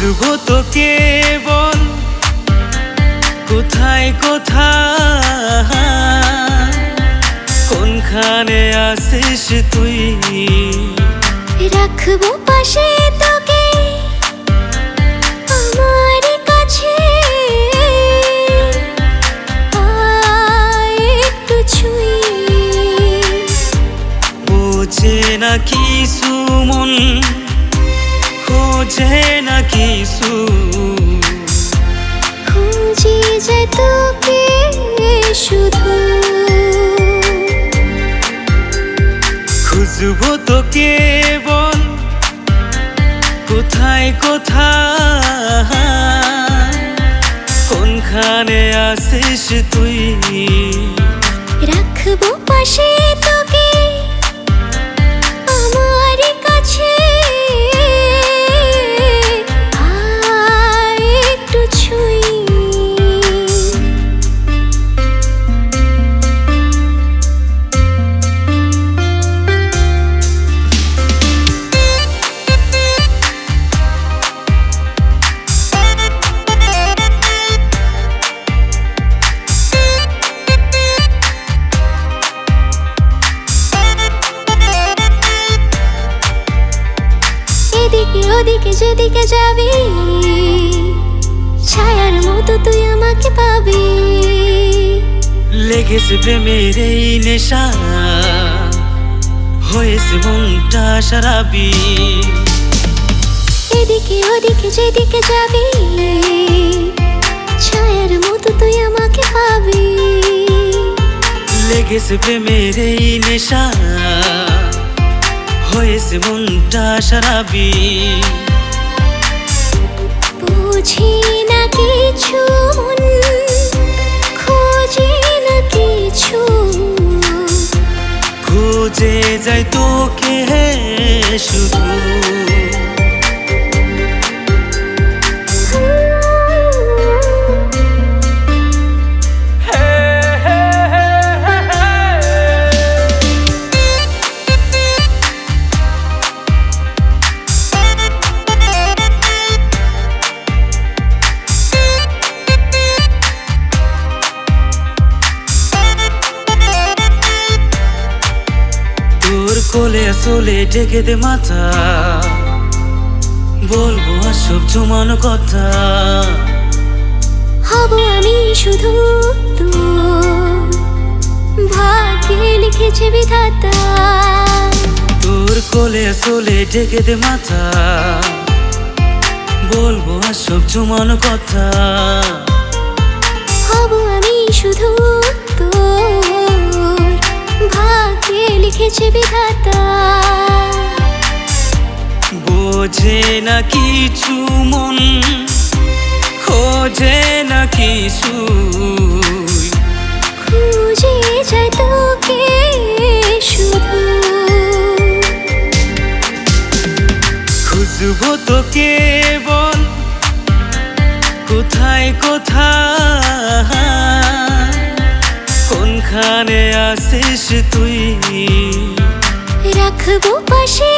খুঁজবো তোকে বল কোথায় কোথায়, কোনখানে আসিস তুই। রাখবো পাশে তোকে আমার কাছে, আয় একটু ছুঁই। বোঝে না কিছু মন, খোঁজে না কিছু, খুঁজে যায় তোকে শুধু। খুঁজবো তোকে বল কোথায় কোথায়, কোনখানে আসিস তুই। রাখবো পাশে তোকে আমার কাছে, আয় একটু ছুঁই। এদিকে ওদিকে যেদিকে যাবি, ছায়ার মতো তুই আমাকে পাবি। লেগেছে প্রেমের এই নেশা, হয়েছে মনটা সারাবি। এদিকে ওদিকে যেদিকে যাবি, ছায়ার মতো তুই আমাকে পাবি। লেগেছে প্রেমের এই নেশা, হয়েছে মনটা সারাবি। বুঝি না কিছু মন, খোঁজে না কিছু, খুঁজে যাই তোকে শুধু। তোর কোলে আসলে ঢেকে দে মাথা, বলবো সব জমানো কথা। হব আমি শুধু তোর, ভাগ্যে লিখেছে বিধাতা। তোর কোলে আসলে ঢেকে দে মাথা, বলবো সব জমানো কথা। হব আমি শুধু তোর, ভাগ্যে লিখেছে বিধাতা। বোঝে না কিছু মন, খোঁজে না কিছু, খুঁজে যায় তোকে শুধু। খুঁজবো তোকে বল কোথায় কোথায়, কোনখানে আসিস তুই। রাখবো পাশে